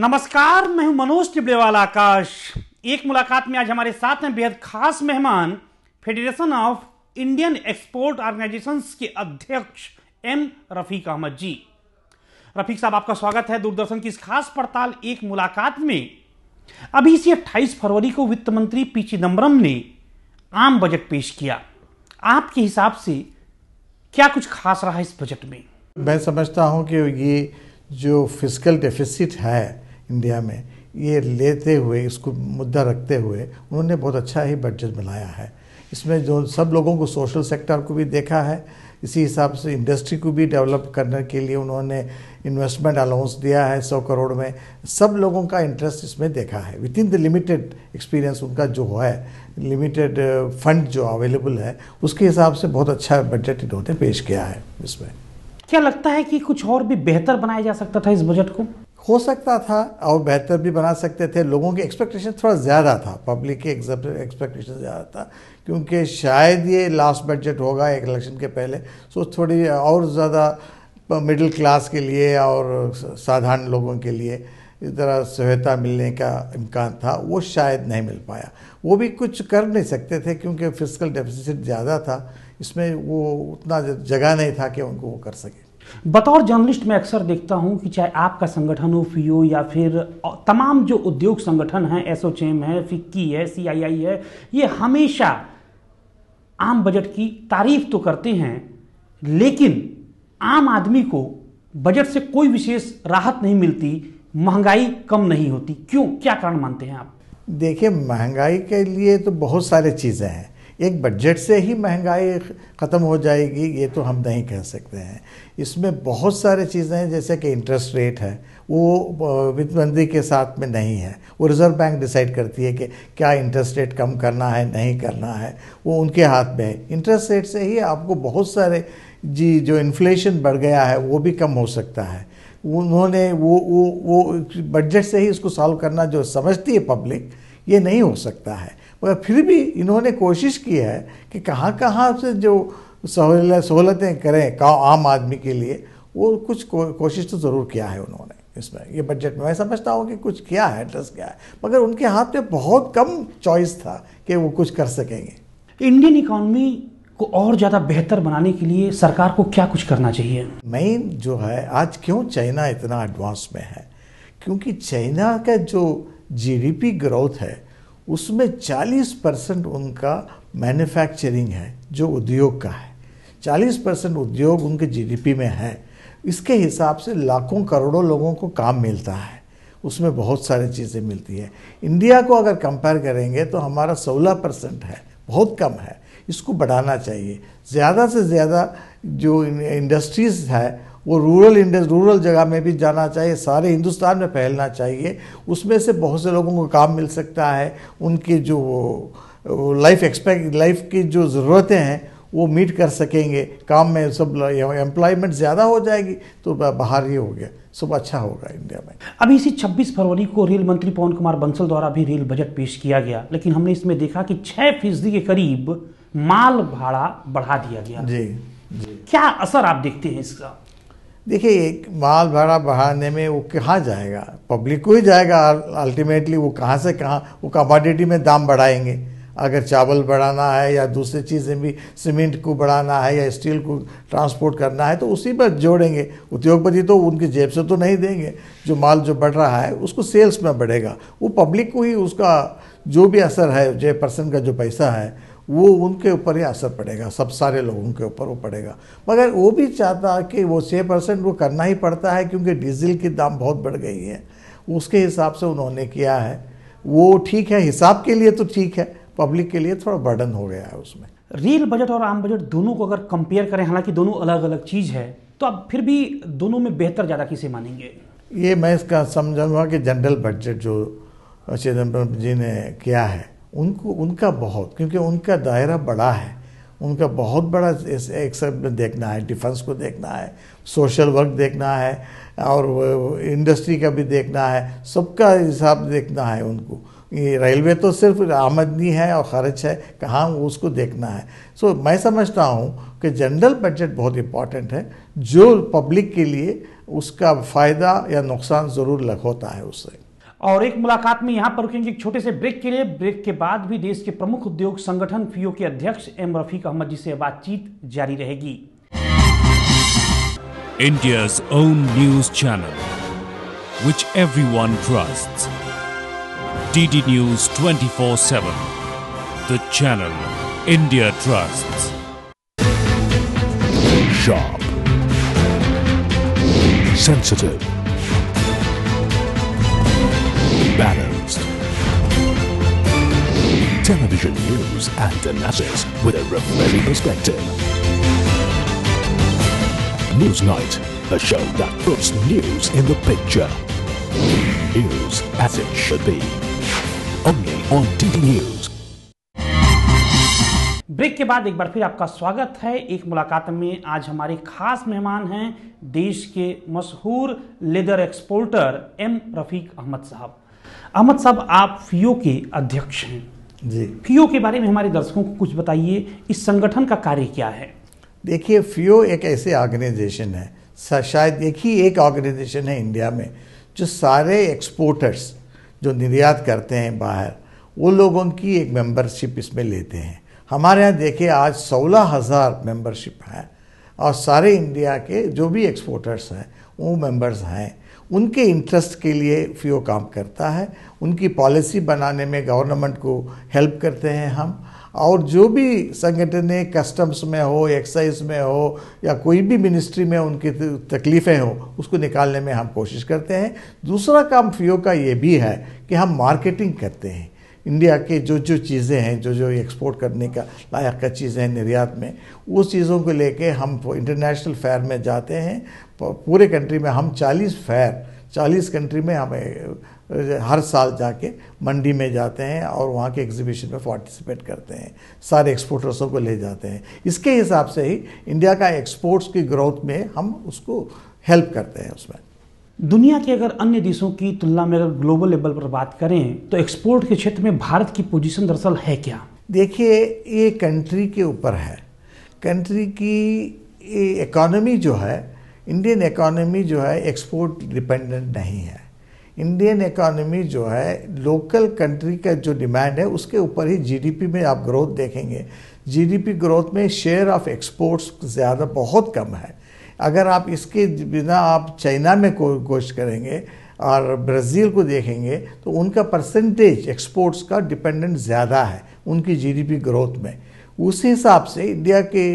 नमस्कार, मैं हूं मनोज टिबड़ेवाला आकाश। एक मुलाकात में आज हमारे साथ हैं बेहद खास मेहमान, federation of Indian export organisations के अध्यक्ष एम रफीक अहमद जी। रफीक साहब, आपका स्वागत है दूरदर्शन की इस खास पड़ताल एक मुलाकात में। अभी इसी 28 फरवरी को वित्त मंत्री पी चिदम्बरम ने आम बजट पेश किया। आपके हिसाब से क्या कुछ खास रहा इस बजट में? मैं समझता हूं कि ये जो फिस्कल डेफिसिट है इंडिया में, ये लेते हुए, इसको मुद्दा रखते हुए उन्होंने बहुत अच्छा ही बजट बनाया है। इसमें जो सब लोगों को, सोशल सेक्टर को भी देखा है, इसी हिसाब से इंडस्ट्री को भी डेवलप करने के लिए उन्होंने इन्वेस्टमेंट अलाउंस दिया है 100 करोड़ में। सब लोगों का इंटरेस्ट इसमें देखा है with in the limited experience उनका जो है, लिमिटेड फंड जो अवेलेबल है, उसके हिसाब से बहुत अच्छा बजट इन्होंने पेश किया है। इसमें क्या लगता है कि कुछ और भी बेहतर बनाया जा सकता था इस बजट को? हो सकता था और बेहतर भी बना सकते थे। लोगों की एक्सपेक्टेशन थोड़ा ज़्यादा था, पब्लिक के एक्सपेक्टेशन ज़्यादा था, क्योंकि शायद ये लास्ट बजट होगा एक इलेक्शन के पहले, सो थोड़ी और ज़्यादा मिडिल क्लास के लिए और साधारण लोगों के लिए इस तरह सहायता मिलने का इम्कान था। वो शायद नहीं मिल पाया। वो भी कुछ कर नहीं सकते थे क्योंकि फिस्कल डेफिसिट ज़्यादा था, इसमें वो उतना जगह नहीं था कि उनको वो कर सके। बतौर जर्नलिस्ट मैं अक्सर देखता हूं कि चाहे आपका संगठन हो, फियो, या फिर तमाम जो उद्योग संगठन हैं, एसोचैम है, फिक्की है, सीआईआई है, ये हमेशा आम बजट की तारीफ तो करते हैं, लेकिन आम आदमी को बजट से कोई विशेष राहत नहीं मिलती, महंगाई कम नहीं होती। क्यों, क्या कारण मानते हैं आप? देखिए, महंगाई के लिए तो बहुत सारे चीज़ें हैं। एक बजट से ही महंगाई ख़त्म हो जाएगी ये तो हम नहीं कह सकते हैं। इसमें बहुत सारे चीज़ें हैं, जैसे कि इंटरेस्ट रेट है, वो वित्त मंत्री के साथ में नहीं है। वो रिज़र्व बैंक डिसाइड करती है कि क्या इंटरेस्ट रेट कम करना है, नहीं करना है, वो उनके हाथ में है। इंटरेस्ट रेट से ही आपको बहुत सारे जो इन्फ्लेशन बढ़ गया है वो भी कम हो सकता है। उन्होंने वो बजट से ही इसको सॉल्व करना जो समझती है पब्लिक, ये नहीं हो सकता है। मगर फिर भी इन्होंने कोशिश की है कि कहाँ से जो सहूलतें करें आम आदमी के लिए, वो कुछ कोशिश तो ज़रूर किया है उन्होंने इसमें। ये बजट में मैं समझता हूँ कि कुछ किया है, एड्रेस किया है, मगर उनके हाथ में बहुत कम चॉइस था कि वो कुछ कर सकेंगे। इंडियन इकॉनमी को और ज़्यादा बेहतर बनाने के लिए सरकार को क्या कुछ करना चाहिए? मेन जो है, आज क्यों चाइना इतना एडवांस में है, क्योंकि चाइना का जो जीडीपी ग्रोथ है उसमें 40% उनका मैन्युफैक्चरिंग है, जो उद्योग का है। 40% उद्योग उनके जीडीपी में है। इसके हिसाब से लाखों करोड़ों लोगों को काम मिलता है, उसमें बहुत सारी चीज़ें मिलती है। इंडिया को अगर कंपेयर करेंगे तो हमारा 16% है, बहुत कम है। इसको बढ़ाना चाहिए। ज़्यादा से ज़्यादा जो इंडस्ट्रीज़ है वो रूरल जगह में भी जाना चाहिए, सारे हिंदुस्तान में फैलना चाहिए। उसमें से बहुत से लोगों को काम मिल सकता है, उनकी जो लाइफ की जो ज़रूरतें हैं वो मीट कर सकेंगे। काम में सब एम्प्लॉयमेंट ज़्यादा हो जाएगी तो बाहर ही हो गया, सब अच्छा होगा इंडिया में। अभी इसी 26 फरवरी को रेल मंत्री पवन कुमार बंसल द्वारा भी रेल बजट पेश किया गया, लेकिन हमने इसमें देखा कि 6% के करीब माल भाड़ा बढ़ा दिया गया। जी। क्या असर आप देखते हैं इसका? देखिए, माल भाड़ा बढ़ाने में वो कहाँ जाएगा, पब्लिक को ही जाएगा अल्टीमेटली। वो कहाँ से कहाँ, वो कमोडिटी में दाम बढ़ाएंगे। अगर चावल बढ़ाना है या दूसरी चीज़ें भी, सीमेंट को बढ़ाना है या स्टील को ट्रांसपोर्ट करना है, तो उसी पर जोड़ेंगे। उद्योगपति तो उनकी जेब से तो नहीं देंगे। जो माल जो बढ़ रहा है उसको सेल्स में बढ़ेगा, वो पब्लिक को ही उसका जो भी असर है, 6% का जो पैसा है वो उनके ऊपर ही असर पड़ेगा, सब सारे लोगों के ऊपर वो पड़ेगा। मगर वो भी चाहता कि वो 6% वो करना ही पड़ता है, क्योंकि डीजल की दाम बहुत बढ़ गई है। उसके हिसाब से उन्होंने किया है। वो ठीक है, हिसाब के लिए तो ठीक है, पब्लिक के लिए थोड़ा बर्डन हो गया है उसमें। रेल बजट और आम बजट दोनों को अगर कंपेयर करें, हालांकि दोनों अलग अलग चीज़ है, तो अब फिर भी दोनों में बेहतर ज़्यादा किसे मानेंगे? ये मैं इसका समझूंगा कि जनरल बजट जो चिदम्बरम जी ने किया है, उनका बहुत, क्योंकि उनका दायरा बड़ा है, उनका बहुत बड़ा एक सब देखना है, डिफेंस को देखना है, सोशल वर्क देखना है, और इंडस्ट्री का भी देखना है, सबका हिसाब देखना है उनको। ये रेलवे तो सिर्फ आमदनी है और खर्च है, कहाँ उसको देखना है। सो मैं समझता हूँ कि जनरल बजट बहुत इम्पॉर्टेंट है, जो पब्लिक के लिए उसका फ़ायदा या नुकसान ज़रूर होता है उससे। और एक मुलाकात में यहाँ पर रुकेंगे एक छोटे से ब्रेक के लिए। ब्रेक के बाद भी देश के प्रमुख उद्योग संगठन फियो के अध्यक्ष एम रफीक अहमद जी से बातचीत जारी रहेगी। India's own news channel, which everyone trusts. DD News 24/7, the channel India trusts. Sharp, sensitive, balanced. Television news and analysis with a refreshing perspective. Newsnight, a show that puts news in the picture. News as it should be. Only on DD News. Break के बाद एक बार फिर आपका स्वागत है। एक मुलाकात में आज हमारे खास मेहमान हैं देश के मशहूर leather exporter M Rafiq Ahmed साहब। अहमद साहब, आप फियो के अध्यक्ष हैं जी। फियो के बारे में हमारे दर्शकों को कुछ बताइए, इस संगठन का कार्य क्या है? देखिए, फियो एक ऐसे ऑर्गेनाइजेशन है, शायद एक ही एक ऑर्गेनाइजेशन है इंडिया में जो सारे एक्सपोर्टर्स जो निर्यात करते हैं बाहर, वो लोगों की एक मेंबरशिप इसमें लेते हैं। हमारे यहाँ देखिए आज 16,000 मेंबरशिप है और सारे इंडिया के जो भी एक्सपोर्टर्स हैं वो मेंबर्स हैं। उनके इंटरेस्ट के लिए फियो काम करता है, उनकी पॉलिसी बनाने में गवर्नमेंट को हेल्प करते हैं हम, और जो भी संगठन है, कस्टम्स में हो, एक्साइज में हो, या कोई भी मिनिस्ट्री में उनकी तकलीफ़ें हो, उसको निकालने में हम कोशिश करते हैं। दूसरा काम फियो का ये भी है कि हम मार्केटिंग करते हैं। इंडिया के जो जो चीज़ें हैं, जो जो एक्सपोर्ट करने का लायक का चीज़ें हैं निर्यात में, वो चीज़ों को लेके हम इंटरनेशनल फेयर में जाते हैं। पूरे कंट्री में हम 40 कंट्री में हमें हर साल जाके मंडी में जाते हैं और वहाँ के एग्जीबिशन में पार्टिसिपेट करते हैं, सारे एक्सपोर्टर्सों को ले जाते हैं। इसके हिसाब से ही इंडिया का एक्सपोर्ट्स की ग्रोथ में हम उसको हेल्प करते हैं। उसमें दुनिया के अगर अन्य देशों की तुलना में अगर ग्लोबल लेवल पर बात करें तो एक्सपोर्ट के क्षेत्र में भारत की पोजीशन दरअसल है क्या? देखिए, ये कंट्री के ऊपर है। कंट्री की इकोनॉमी जो है, इंडियन इकोनॉमी जो है एक्सपोर्ट डिपेंडेंट नहीं है। इंडियन इकोनॉमी जो है लोकल कंट्री का जो डिमांड है उसके ऊपर ही जीडीपी में आप ग्रोथ देखेंगे। जीडीपी ग्रोथ में शेयर ऑफ एक्सपोर्ट्स ज़्यादा बहुत कम है। अगर आप इसके बिना आप चाइना में कोशिश करेंगे और ब्राज़ील को देखेंगे तो उनका परसेंटेज एक्सपोर्ट्स का डिपेंडेंट ज़्यादा है उनकी जीडीपी ग्रोथ में। उस हिसाब से इंडिया के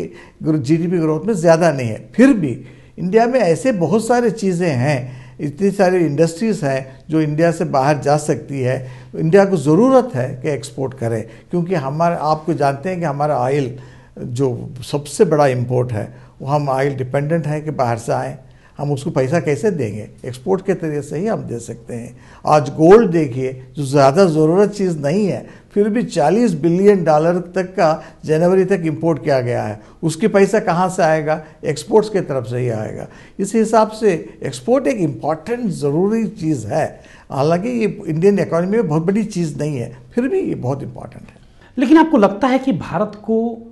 जीडीपी ग्रोथ में ज़्यादा नहीं है। फिर भी इंडिया में ऐसे बहुत सारे चीज़ें हैं, इतनी सारी इंडस्ट्रीज़ हैं जो इंडिया से बाहर जा सकती है। इंडिया को ज़रूरत है कि एक्सपोर्ट करें, क्योंकि हमारा, आपको जानते हैं कि हमारा ऑयल जो सबसे बड़ा इंपोर्ट है, वो हम ऑयल डिपेंडेंट हैं कि बाहर से आए। हम उसको पैसा कैसे देंगे? एक्सपोर्ट के तरीके से ही हम दे सकते हैं। आज गोल्ड देखिए, जो ज़्यादा ज़रूरत चीज़ नहीं है, फिर भी $40 बिलियन तक का जनवरी तक इंपोर्ट किया गया है। उसके पैसा कहाँ से आएगा? एक्सपोर्ट्स के तरफ से ही आएगा। इस हिसाब से एक्सपोर्ट एक इम्पॉर्टेंट ज़रूरी चीज़ है। हालांकि ये इंडियन इकोनॉमी में बहुत बड़ी चीज़ नहीं है, फिर भी ये बहुत इम्पॉर्टेंट है। लेकिन आपको लगता है कि भारत को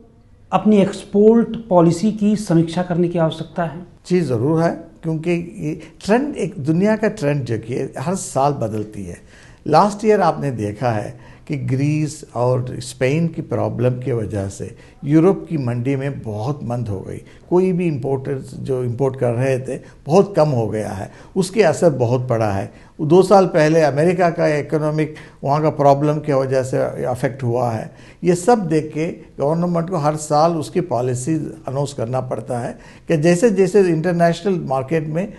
अपनी एक्सपोर्ट पॉलिसी की समीक्षा करने की आवश्यकता है? जी ज़रूर है, क्योंकि ये ट्रेंड, एक दुनिया का ट्रेंड जो कि हर साल बदलती है। लास्ट ईयर आपने देखा है कि ग्रीस और स्पेन की प्रॉब्लम की वजह से यूरोप की मंडी में बहुत मंद हो गई। कोई भी इंपोर्टर्स जो इंपोर्ट कर रहे थे बहुत कम हो गया है, उसके असर बहुत पड़ा है। 2 साल पहले अमेरिका का इकोनॉमिक वहाँ का प्रॉब्लम की वजह से अफेक्ट हुआ है। ये सब देख के गवर्नमेंट को हर साल उसकी पॉलिसी अनाउंस करना पड़ता है कि जैसे जैसे इंटरनेशनल मार्केट में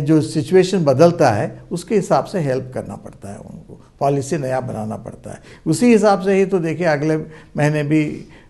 जो सिचुएशन बदलता है उसके हिसाब से हेल्प करना पड़ता है, उनको पॉलिसी नया बनाना पड़ता है। उसी हिसाब से ही तो देखिए अगले महीने भी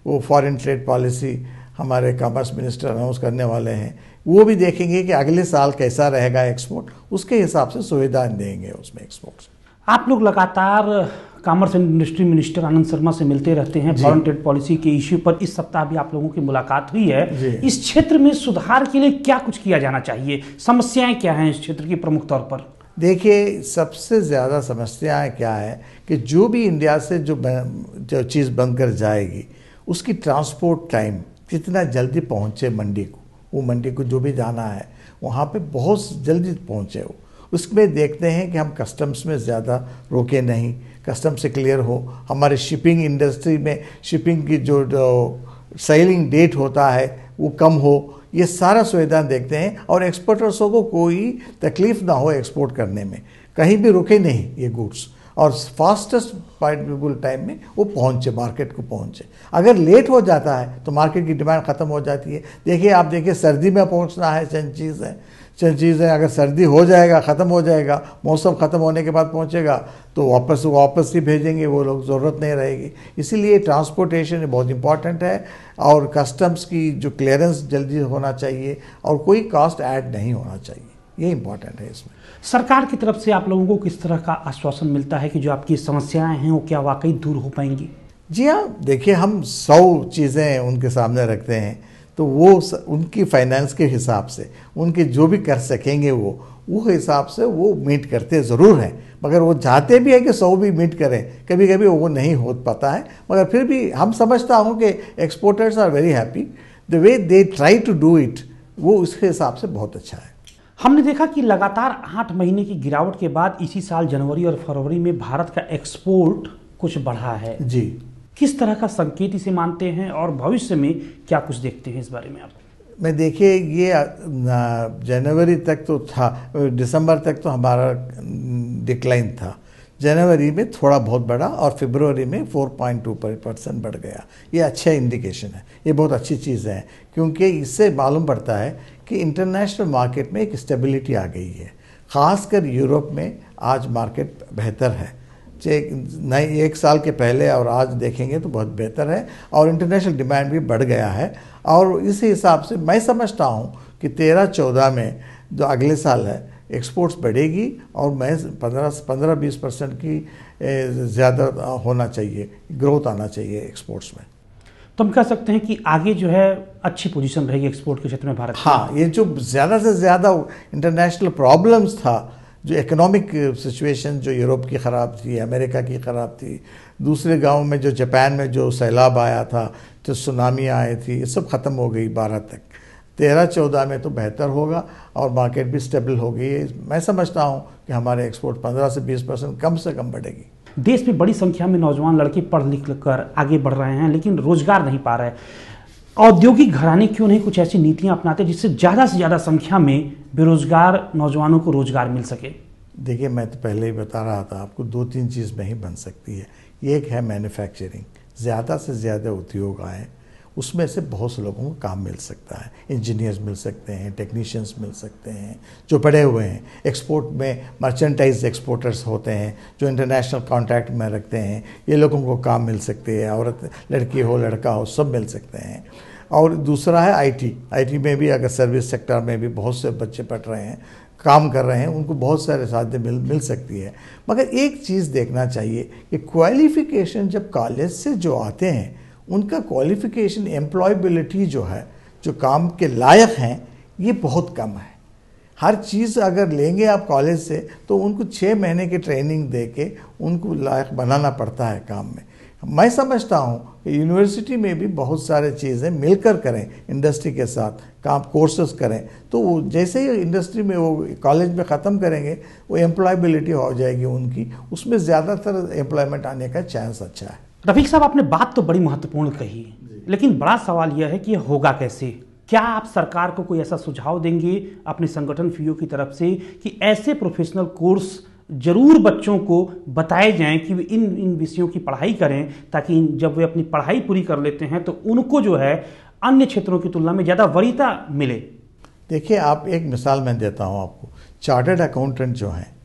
वो फॉरेन ट्रेड पॉलिसी हमारे कॉमर्स मिनिस्टर अनाउंस करने वाले हैं। वो भी देखेंगे कि अगले साल कैसा रहेगा एक्सपोर्ट, उसके हिसाब से सुविधाएं देंगे उसमें एक्सपोर्ट। आप लोग लगातार commerce and industry minister Anand Sharma से मिलते रहते हैं फॉरेन ट्रेड पॉलिसी के इश्यू पर। इस सप्ताह भी आप लोगों की मुलाकात हुई है। इस क्षेत्र में सुधार के लिए क्या कुछ किया जाना चाहिए? समस्याएं क्या हैं इस क्षेत्र की प्रमुख तौर पर? देखिए, सबसे ज़्यादा समस्याएं क्या है कि जो भी इंडिया से जो चीज़ बनकर जाएगी उसकी ट्रांसपोर्ट टाइम कितना जल्दी पहुंचे मंडी को, वो मंडी को जो भी जाना है वहाँ पे बहुत जल्दी पहुंचे वो, उसमें देखते हैं कि हम कस्टम्स में ज़्यादा रोके नहीं, कस्टम से क्लियर हो, हमारे शिपिंग इंडस्ट्री में शिपिंग की जो सेलिंग डेट होता है वो कम हो, ये सारा सुविधा देखते हैं और एक्सपोर्टर्सों को कोई तकलीफ ना हो एक्सपोर्ट करने में, कहीं भी रुके नहीं ये गुड्स और फास्टेस्ट पॉसिबल टाइम में वो पहुंचे, मार्केट को पहुंचे। अगर लेट हो जाता है तो मार्केट की डिमांड ख़त्म हो जाती है। देखिए, आप देखिए, सर्दी में पहुंचना है, चंद चीज़ है, अगर सर्दी हो जाएगा, ख़त्म हो जाएगा, मौसम ख़त्म होने के बाद पहुंचेगा तो वापस ही भेजेंगे वो लोग, ज़रूरत नहीं रहेगी। इसीलिए ट्रांसपोर्टेशन बहुत इंपॉर्टेंट है और कस्टम्स की जो क्लियरेंस जल्दी होना चाहिए और कोई कॉस्ट ऐड नहीं होना चाहिए, ये इंपॉर्टेंट है। इसमें सरकार की तरफ से आप लोगों को किस तरह का आश्वासन मिलता है कि जो आपकी समस्याएं हैं वो क्या वाकई दूर हो पाएंगी? जी हाँ, देखिए, हम 100 चीज़ें उनके सामने रखते हैं तो वो उनकी फाइनेंस के हिसाब से उनके जो भी कर सकेंगे वो हिसाब से वो मीट करते ज़रूर हैं, मगर वो चाहते भी है कि 100 भी मीट करें, कभी कभी वो नहीं हो पाता है, मगर फिर भी हम समझता हूँ कि exporters are very happy the way they try to do it, वो उसके हिसाब से बहुत अच्छा है। हमने देखा कि लगातार 8 महीने की गिरावट के बाद इसी साल जनवरी और फरवरी में भारत का एक्सपोर्ट कुछ बढ़ा है जी। किस तरह का संकेत इसे मानते हैं और भविष्य में क्या कुछ देखते हैं इस बारे में आप? मैं देखिए, ये जनवरी तक तो था, दिसंबर तक तो हमारा डिक्लाइन था, जनवरी में थोड़ा बहुत बढ़ा और फरवरी में 4.2% बढ़ गया। ये अच्छा इंडिकेशन है, ये बहुत अच्छी चीज़ है, क्योंकि इससे मालूम पड़ता है कि इंटरनेशनल मार्केट में एक स्टेबिलिटी आ गई है। ख़ासकर यूरोप में आज मार्केट बेहतर है, नई 1 साल के पहले और आज देखेंगे तो बहुत बेहतर है और इंटरनेशनल डिमांड भी बढ़ गया है। और इस हिसाब से मैं समझता हूँ कि 13-14 में जो अगले साल है एक्सपोर्ट्स बढ़ेगी और मैं 15-20% की ज़्यादा होना चाहिए, ग्रोथ आना चाहिए एक्सपोर्ट्स में। तो हम कह सकते हैं कि आगे जो है अच्छी पोजीशन रहेगी एक्सपोर्ट के क्षेत्र में भारत। हाँ, ये जो ज़्यादा से ज़्यादा इंटरनेशनल प्रॉब्लम्स था, जो इकोनॉमिक सिचुएशन जो यूरोप की ख़राब थी, अमेरिका की ख़राब थी, दूसरे गांव में जो जापान में जो सैलाब आया था, जो सुनामी आई थी, ये सब ख़त्म हो गई 12 तक। 13-14 में तो बेहतर होगा और मार्केट भी स्टेबल होगी। मैं समझता हूँ कि हमारे एक्सपोर्ट 15 से 20% कम से कम बढ़ेगी। देश में बड़ी संख्या में नौजवान लड़के पढ़ लिख कर आगे बढ़ रहे हैं लेकिन रोजगार नहीं पा रहे। औद्योगिक घराने क्यों नहीं कुछ ऐसी नीतियां अपनाते जिससे ज़्यादा से ज़्यादा संख्या में बेरोजगार नौजवानों को रोजगार मिल सके? देखिए, मैं तो पहले ही बता रहा था आपको, 2-3 चीज़ में ही बन सकती है। एक है मैन्युफैक्चरिंग, ज़्यादा से ज़्यादा उद्योग आए, उसमें से बहुत से लोगों को काम मिल सकता है। इंजीनियर्स मिल सकते हैं, टेक्नीशियंस मिल सकते हैं जो पढ़े हुए हैं। एक्सपोर्ट में मर्चेंटाइज एक्सपोर्टर्स होते हैं जो इंटरनेशनल कॉन्ट्रैक्ट में रखते हैं, ये लोगों को काम मिल सकते हैं। औरत, लड़की हो लड़का हो, सब मिल सकते हैं। और दूसरा है आईटी में भी, अगर सर्विस सेक्टर में भी बहुत से बच्चे पढ़ रहे हैं, काम कर रहे हैं, उनको बहुत सारे साधन मिल सकती है। मगर एक चीज़ देखना चाहिए कि क्वालिफ़िकेशन जब कॉलेज से जो आते हैं उनका क्वालिफ़िकेशन, एम्प्लॉयबिलिटी जो है, जो काम के लायक हैं, ये बहुत कम है। हर चीज़ अगर लेंगे आप कॉलेज से तो उनको 6 महीने की ट्रेनिंग दे के उनको लायक बनाना पड़ता है काम में। मैं समझता हूँ कि यूनिवर्सिटी में भी बहुत सारे चीज़ें मिलकर करें, इंडस्ट्री के साथ काम कोर्सेज करें, तो वो जैसे ही इंडस्ट्री में वो कॉलेज में ख़त्म करेंगे वो एम्प्लॉयबिलिटी हो जाएगी उनकी, उसमें ज़्यादातर एम्प्लॉयमेंट आने का चांस अच्छा है। रफीक साहब, आपने बात तो बड़ी महत्वपूर्ण कही, लेकिन बड़ा सवाल यह है कि यह होगा कैसे? क्या आप सरकार को कोई ऐसा सुझाव देंगे अपने संगठन फीओ की तरफ से कि ऐसे प्रोफेशनल कोर्स जरूर बच्चों को बताए जाएं कि वे इन विषयों की पढ़ाई करें, ताकि जब वे अपनी पढ़ाई पूरी कर लेते हैं तो उनको जो है अन्य क्षेत्रों की तुलना में ज़्यादा वरीयता मिले? देखिए, आप एक मिसाल मैं देता हूँ आपको। चार्टर्ड अकाउंटेंट जो हैं,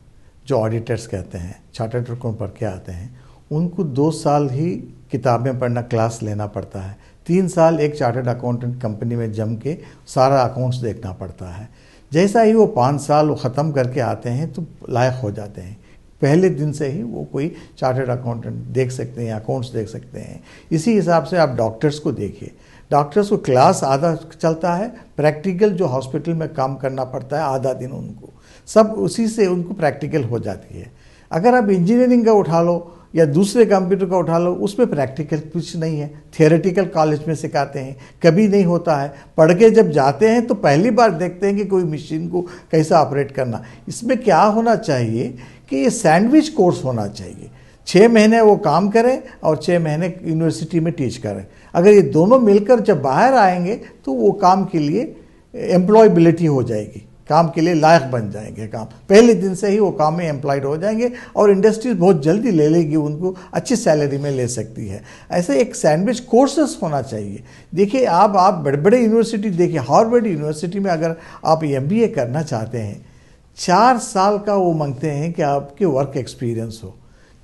जो ऑडिटर्स कहते हैं, चार्टर्ड अकाउंट पढ़ के आते हैं, उनको 2 साल ही किताबें पढ़ना, क्लास लेना पड़ता है। 3 साल एक चार्टर्ड अकाउंटेंट कंपनी में जम के सारा अकाउंट्स देखना पड़ता है। जैसा ही वो 5 साल वो ख़त्म करके आते हैं तो लायक हो जाते हैं। पहले दिन से ही वो कोई चार्टर्ड अकाउंटेंट देख सकते हैं, अकाउंट्स देख सकते हैं। इसी हिसाब से आप डॉक्टर्स को देखिए, डॉक्टर्स को क्लास आधा चलता है, प्रैक्टिकल जो हॉस्पिटल में काम करना पड़ता है आधा दिन उनको। सब उसी से उनको प्रैक्टिकल हो जाती है। अगर आप इंजीनियरिंग का उठा लो या दूसरे कंप्यूटर का उठा लो, उसमें प्रैक्टिकल कुछ नहीं है। थियोरेटिकल कॉलेज में सिखाते हैं, कभी नहीं होता है। पढ़ के जब जाते हैं तो पहली बार देखते हैं कि कोई मशीन को कैसा ऑपरेट करना। इसमें क्या होना चाहिए कि ये सैंडविच कोर्स होना चाहिए। 6 महीने वो काम करें और 6 महीने यूनिवर्सिटी में टीच करें। अगर ये दोनों मिलकर जब बाहर आएंगे तो वो काम के लिए एम्प्लॉयबिलिटी हो जाएगी, काम के लिए लायक बन जाएंगे। काम पहले दिन से ही वो काम में एम्प्लॉयड हो जाएंगे और इंडस्ट्री बहुत जल्दी ले लेगी, उनको अच्छी सैलरी में ले सकती है। ऐसे एक सैंडविच कोर्सेस होना चाहिए। देखिए आप बड़े बड़े यूनिवर्सिटी देखिए, हार्वर्ड यूनिवर्सिटी में अगर आप MBA करना चाहते हैं, 4 साल का वो मांगते हैं कि आपके वर्क एक्सपीरियंस हो।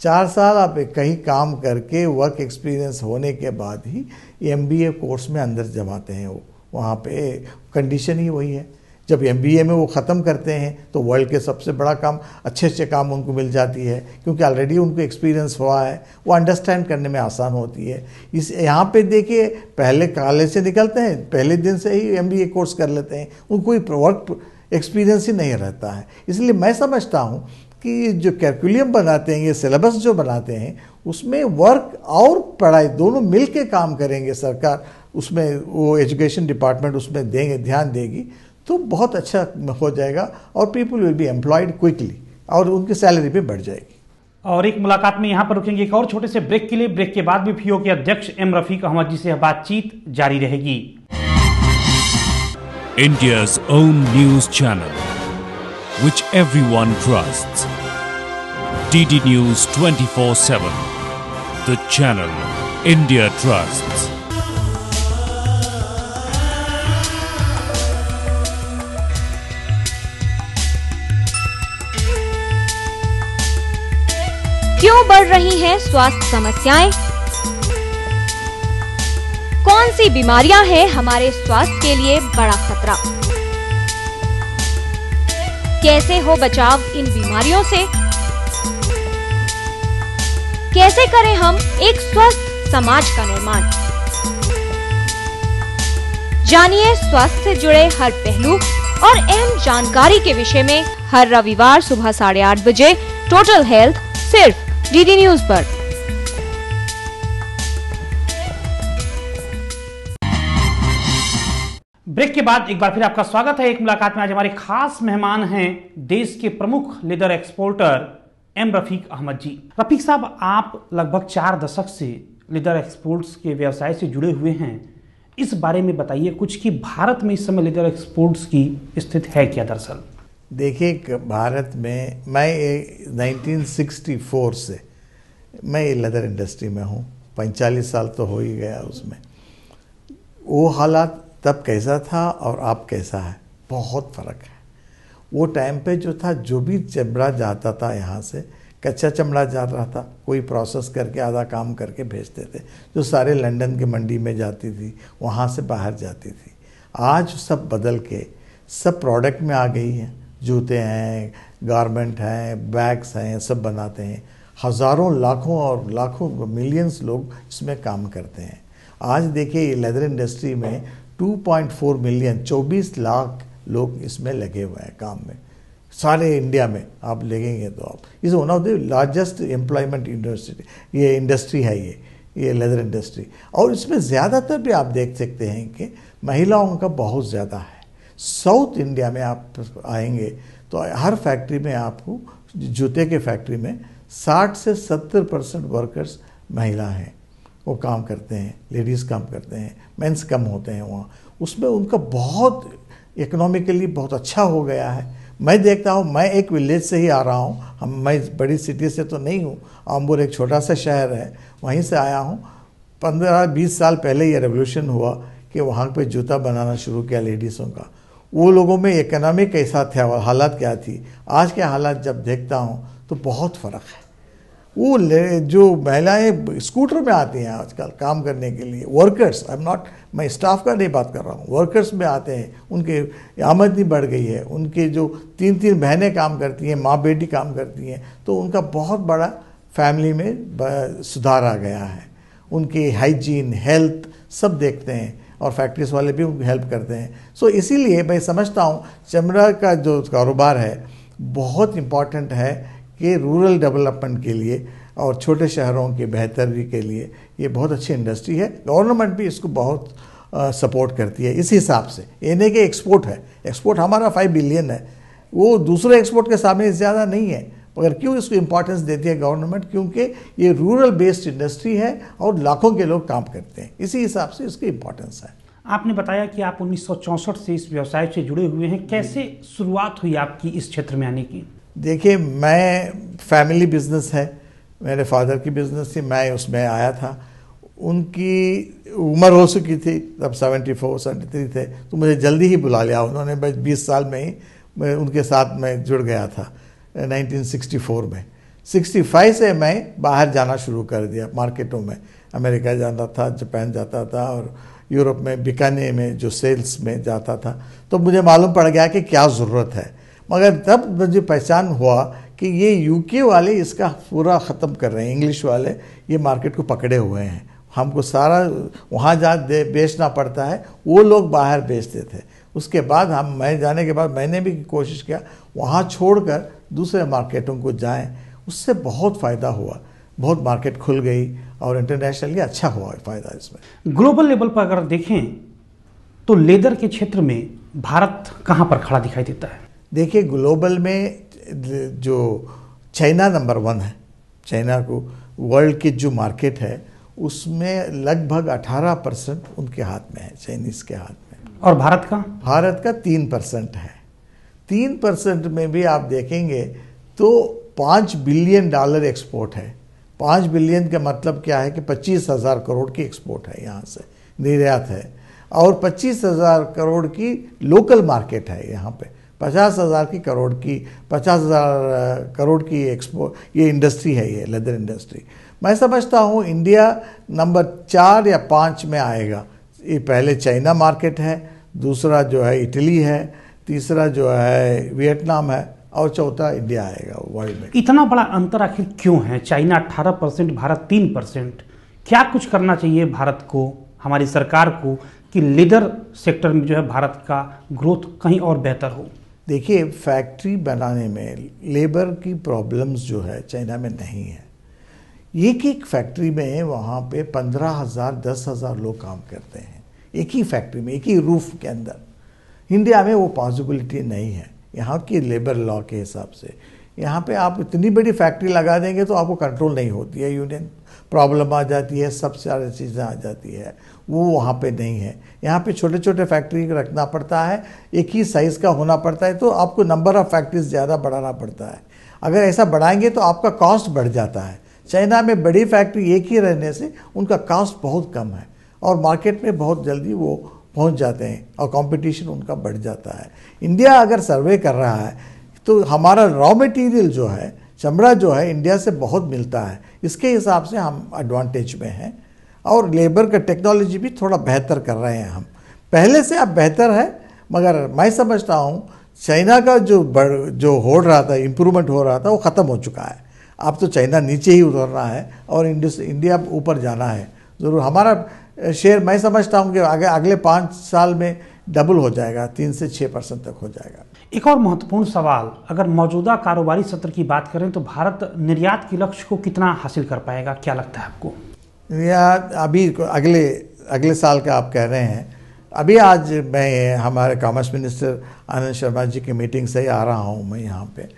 4 साल आप कहीं काम करके वर्क एक्सपीरियंस होने के बाद ही MBA कोर्स में अंदर जमाते हैं। वो वहाँ पे कंडीशन ही वही है। जब MBA में वो ख़त्म करते हैं तो वर्ल्ड के सबसे बड़ा काम, अच्छे काम उनको मिल जाती है, क्योंकि ऑलरेडी उनको एक्सपीरियंस हुआ है, वो अंडरस्टैंड करने में आसान होती है। इस यहाँ पे देखिए, पहले कॉलेज से निकलते हैं, पहले दिन से ही MBA कोर्स कर लेते हैं, उनको कोई वर्क एक्सपीरियंस ही नहीं रहता है। इसलिए मैं समझता हूँ कि जो कैरिकुलम बनाते हैं, ये सिलेबस जो बनाते हैं, उसमें वर्क और पढ़ाई दोनों मिल के काम करेंगे सरकार, उसमें वो एजुकेशन डिपार्टमेंट उसमें देंगे, ध्यान देगी, तो बहुत अच्छा हो जाएगा और people will be employed quickly और उनकी सैलरी भी बढ़ जाएगी। और एक मुलाकात में यहाँ पर रुकेंगे एक और छोटे से ब्रेक के लिए। ब्रेक के बाद भी PO के अध्यक्ष M रफीक अहमद जी से बातचीत जारी रहेगी। India's own news channel, which everyone trusts. DD News 24/7, the channel India trusts. क्यों बढ़ रही हैं स्वास्थ्य समस्याएं? कौन सी बीमारियां हैं हमारे स्वास्थ्य के लिए बड़ा खतरा? कैसे हो बचाव इन बीमारियों से? कैसे करें हम एक स्वस्थ समाज का निर्माण? जानिए स्वास्थ्य से जुड़े हर पहलू और अहम जानकारी के विषय में हर रविवार सुबह 8:30 बजे टोटल हेल्थ, सिर्फ DD न्यूज पर। ब्रेक के बाद एक बार फिर आपका स्वागत है। एक मुलाकात में आज हमारे खास मेहमान हैं देश के प्रमुख leather exporter M Rafiq Ahmad ji. Rafiq साहब, आप लगभग 4 दशक से लेदर एक्सपोर्ट्स के व्यवसाय से जुड़े हुए हैं। इस बारे में बताइए कुछ कि भारत में इस समय लेदर एक्सपोर्ट्स की स्थिति है क्या दरअसल? देखिए, भारत में मैं 1964 से मैं लेदर इंडस्ट्री में हूँ, 45 साल तो हो ही गया उसमें। वो हालात तब कैसा था और अब कैसा है, बहुत फ़र्क है। वो टाइम पे जो था, जो भी चमड़ा जाता था यहाँ से, कच्चा चमड़ा जा रहा था, कोई प्रोसेस करके आधा काम करके भेजते थे, जो सारे लंदन के मंडी में जाती थी, वहाँ से बाहर जाती थी। आज सब बदल के सब प्रोडक्ट में आ गई है। जूते हैं, गारमेंट हैं, बैग्स हैं, सब बनाते हैं। हज़ारों, लाखों और लाखों मिलियंस लोग इसमें काम करते हैं। आज देखिए, लेदर इंडस्ट्री में 2.4 मिलियन, 24 लाख लोग इसमें लगे हुए हैं काम में, सारे इंडिया में आप लगेंगे तो आप। Is one of the largest employment industry है ये लेदर इंडस्ट्री। और इसमें ज़्यादातर भी आप देख सकते हैं कि महिलाओं का बहुत ज़्यादा है। साउथ इंडिया में आप आएंगे तो हर फैक्ट्री में आपको, जूते के फैक्ट्री में 60 से 70% वर्कर्स महिला हैं, वो काम करते हैं, लेडीज़ काम करते हैं, मेंस कम होते हैं वहाँ। उसमें उनका बहुत इकोनॉमिकली बहुत अच्छा हो गया है। मैं देखता हूँ, मैं एक विलेज से ही आ रहा हूँ, मैं बड़ी सिटी से तो नहीं हूँ। आम्बुर एक छोटा सा शहर है, वहीं से आया हूँ। 15-20 साल पहले ये रेवोल्यूशन हुआ कि वहाँ पे जूता बनाना शुरू किया लेडीज़ों का। वो लोगों में इकोनॉमिक कैसा था, हालात क्या थी, आज के हालात जब देखता हूँ तो बहुत फ़र्क है। वो जो महिलाएं स्कूटर में आती हैं आजकल काम करने के लिए, वर्कर्स, मैं स्टाफ का नहीं बात कर रहा हूँ, वर्कर्स में आते हैं, उनके आमदनी बढ़ गई है। उनके जो 3-3 बहनें काम करती हैं, माँ बेटी काम करती हैं, तो उनका बहुत बड़ा फैमिली में सुधार आ गया है। उनकी हाइजीन, हेल्थ सब देखते हैं और फैक्ट्रीज वाले भी उनको हेल्प करते हैं। सो इसीलिए मैं समझता हूँ चमड़ा का जो कारोबार है बहुत इम्पॉर्टेंट है कि रूरल डेवलपमेंट के लिए और छोटे शहरों की बेहतरी के लिए ये बहुत अच्छी इंडस्ट्री है। गवर्नमेंट भी इसको बहुत सपोर्ट करती है। इस हिसाब से ये नहीं कि एक्सपोर्ट है, एक्सपोर्ट हमारा 5 बिलियन है, वो दूसरे एक्सपोर्ट के सामने ज़्यादा नहीं है, मगर क्यों इसको इम्पोर्टेंस देती है गवर्नमेंट? क्योंकि ये रूरल बेस्ड इंडस्ट्री है और लाखों के लोग काम करते हैं, इसी हिसाब से इसकी इम्पोर्टेंस है। आपने बताया कि आप 1964 से इस व्यवसाय से जुड़े हुए हैं, कैसे शुरुआत हुई आपकी इस क्षेत्र में आने की? देखिए, मैं फैमिली बिजनेस है, मेरे फादर की बिजनेस थी, मैं उसमें आया था। उनकी उम्र हो चुकी थी तब 74-73 थे, तो मुझे जल्दी ही बुला लिया उन्होंने। बस 20 साल में ही मैं उनके साथ में जुड़ गया था 1964 में। 65 से मैं बाहर जाना शुरू कर दिया मार्केटों में। अमेरिका जाता था, जापान जाता था और यूरोप में बिकाने में जो सेल्स में जाता था। तो मुझे मालूम पड़ गया कि क्या ज़रूरत है, मगर तब मुझे पहचान हुआ कि ये यूके वाले इसका पूरा ख़त्म कर रहे हैं, इंग्लिश वाले ये मार्केट को पकड़े हुए हैं। हमको सारा वहाँ जा बेचना पड़ता है, वो लोग बाहर बेचते थे। उसके बाद मैं जाने के बाद मैंने भी कोशिश किया वहाँ छोड़कर दूसरे मार्केटों को जाएं, उससे बहुत फ़ायदा हुआ, बहुत मार्केट खुल गई और इंटरनेशनली अच्छा हुआ फ़ायदा इसमें। ग्लोबल लेवल पर अगर देखें तो लेदर के क्षेत्र में भारत कहाँ पर खड़ा दिखाई देता है? देखिए, ग्लोबल में जो चाइना नंबर 1 है, चाइना को वर्ल्ड की जो मार्केट है उसमें लगभग 18% उनके हाथ में है, चाइनीज़ के हाथ में। और भारत का? भारत का 3% है। 3% में भी आप देखेंगे तो $5 बिलियन एक्सपोर्ट है। 5 बिलियन का मतलब क्या है कि 25,000 करोड़ की एक्सपोर्ट है, यहाँ से निर्यात है, और 25,000 करोड़ की लोकल मार्केट है। यहाँ पे 50,000 करोड़ की एक्सपोर्ट ये इंडस्ट्री है, ये लेदर इंडस्ट्री। मैं समझता हूँ इंडिया नंबर 4 या 5 में आएगा। ये पहले चाइना मार्केट है, दूसरा जो है इटली है, तीसरा जो है वियतनाम है और चौथा इंडिया आएगा वर्ल्ड में। इतना बड़ा अंतर आखिर क्यों है? चाइना 18%, भारत 3%। क्या कुछ करना चाहिए भारत को, हमारी सरकार को, कि लेदर सेक्टर में जो है भारत का ग्रोथ कहीं और बेहतर हो? देखिए, फैक्ट्री बनाने में लेबर की प्रॉब्लम्स जो है चाइना में नहीं है। एक एक फैक्ट्री में वहाँ पे 15,000 10,000 लोग काम करते हैं, एक ही फैक्ट्री में, एक ही रूफ के अंदर। इंडिया में वो पॉसिबिलिटी नहीं है यहाँ की लेबर लॉ के हिसाब से। यहाँ पे आप इतनी बड़ी फैक्ट्री लगा देंगे तो आपको कंट्रोल नहीं होती है, यूनियन प्रॉब्लम आ जाती है, सब सारी चीज़ें आ जाती है, वो वहाँ पे नहीं है। यहाँ पे छोटे छोटे फैक्ट्री रखना पड़ता है, एक ही साइज़ का होना पड़ता है, तो आपको नंबर ऑफ़ फैक्ट्रीज ज़्यादा बढ़ाना पड़ता है। अगर ऐसा बढ़ाएंगे तो आपका कॉस्ट बढ़ जाता है। चाइना में बड़ी फैक्ट्री एक ही रहने से उनका कॉस्ट बहुत कम है और मार्केट में बहुत जल्दी वो पहुंच जाते हैं और कंपटीशन उनका बढ़ जाता है। इंडिया अगर सर्वे कर रहा है तो हमारा रॉ मटेरियल जो है, चमड़ा जो है, इंडिया से बहुत मिलता है। इसके हिसाब से हम एडवांटेज में हैं और लेबर का टेक्नोलॉजी भी थोड़ा बेहतर कर रहे हैं हम। पहले से अब बेहतर है, मगर मैं समझता हूँ चाइना का जो हो रहा था, इम्प्रूवमेंट हो रहा था, वो ख़त्म हो चुका है। अब तो चाइना नीचे ही उतर रहा है और इंडिया ऊपर जाना है ज़रूर। हमारा शेयर मैं समझता हूँ कि अगले 5 साल में डबल हो जाएगा, 3 से 6% तक हो जाएगा। एक और महत्वपूर्ण सवाल, अगर मौजूदा कारोबारी सत्र की बात करें तो भारत निर्यात के लक्ष्य को कितना हासिल कर पाएगा, क्या लगता है आपको? निर्यात अभी अगले साल का आप कह रहे हैं। अभी आज मैं हमारे कॉमर्स मिनिस्टर आनंद शर्मा जी की मीटिंग से ही आ रहा हूँ मैं यहाँ पे।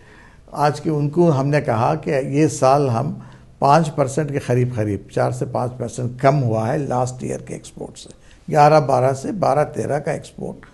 आज की उनको हमने कहा कि ये साल हम 5% के करीब 4 से 5% कम हुआ है लास्ट ईयर के एक्सपोर्ट से। 11-12 से 12-13 का एक्सपोर्ट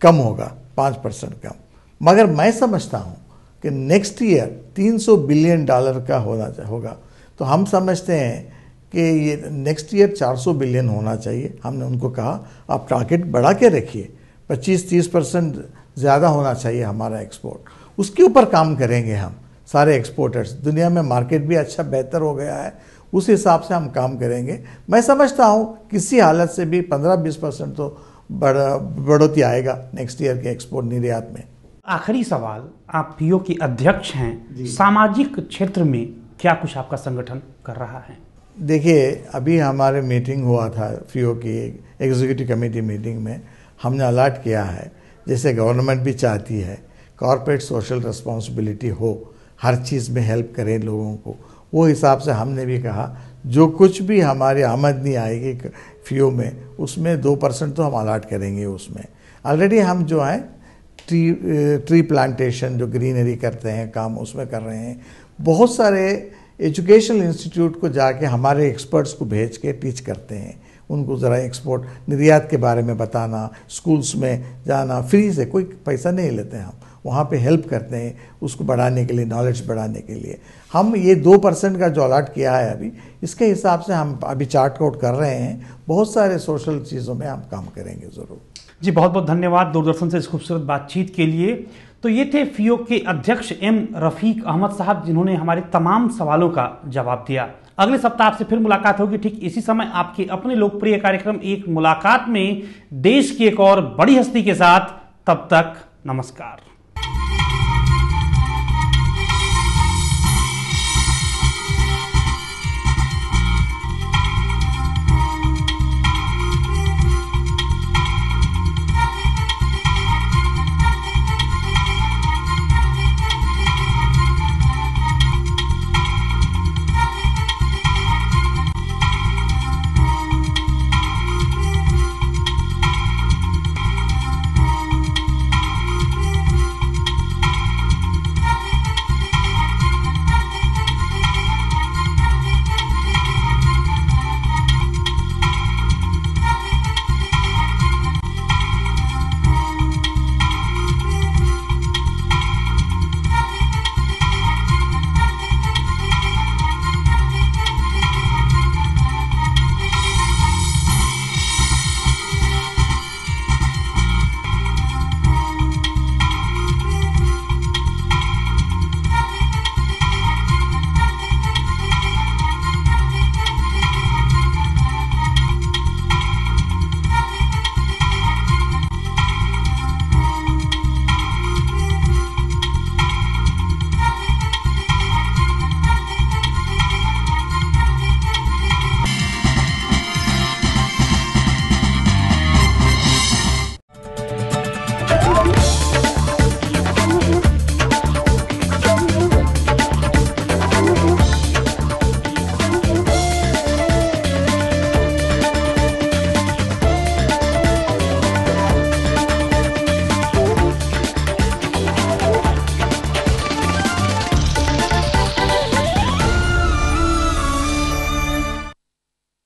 कम होगा, 5% कम। मगर मैं समझता हूँ कि नेक्स्ट ईयर $300 बिलियन का होगा। तो हम समझते हैं कि ये नेक्स्ट ईयर 400 बिलियन होना चाहिए। हमने उनको कहा आप टारगेट बढ़ा के रखिए, 25-30% ज़्यादा होना चाहिए हमारा एक्सपोर्ट। उसके ऊपर काम करेंगे हम सारे एक्सपोर्टर्स। दुनिया में मार्केट भी अच्छा बेहतर हो गया है, उस हिसाब से हम काम करेंगे। मैं समझता हूँ किसी हालत से भी 15-20% तो बढ़ोतरी आएगा नेक्स्ट ईयर के एक्सपोर्ट निर्यात में। आखिरी सवाल, आप पीओ के अध्यक्ष हैं, सामाजिक क्षेत्र में क्या कुछ आपका संगठन कर रहा है? देखिए, अभी हमारे मीटिंग हुआ था पीओ की एग्जीक्यूटिव कमेटी मीटिंग में। हमने अलर्ट किया है, जैसे गवर्नमेंट भी चाहती है कॉर्पोरेट सोशल रिस्पॉन्सिबिलिटी हो, हर चीज़ में हेल्प करें लोगों को। वो हिसाब से हमने भी कहा जो कुछ भी हमारी आमदनी आएगी फ्यू में, उसमें 2% तो हम अलाट करेंगे। उसमें ऑलरेडी हम जो है ट्री प्लांटेशन, जो ग्रीनरी करते हैं काम, उसमें कर रहे हैं। बहुत सारे एजुकेशनल इंस्टीट्यूट को जाके हमारे एक्सपर्ट्स को भेज के टीच करते हैं, उनको ज़रा एक्सपोर्ट निर्यात के बारे में बताना, स्कूल्स में जाना, फ्री से, कोई पैसा नहीं लेते हैं हम, वहाँ पे हेल्प करते हैं उसको बढ़ाने के लिए, नॉलेज बढ़ाने के लिए। हम ये 2% का जो अलॉट किया है अभी, इसके हिसाब से हम अभी चार्ट आउट कर रहे हैं। बहुत सारे सोशल चीज़ों में हम काम करेंगे ज़रूर। जी बहुत बहुत धन्यवाद दूरदर्शन से इस खूबसूरत बातचीत के लिए। तो ये थे फियो के अध्यक्ष एम रफीक अहमद साहब, जिन्होंने हमारे तमाम सवालों का जवाब दिया। अगले सप्ताह आपसे फिर मुलाकात होगी ठीक इसी समय आपके अपने लोकप्रिय कार्यक्रम एक मुलाकात में, देश की एक और बड़ी हस्ती के साथ। तब तक नमस्कार।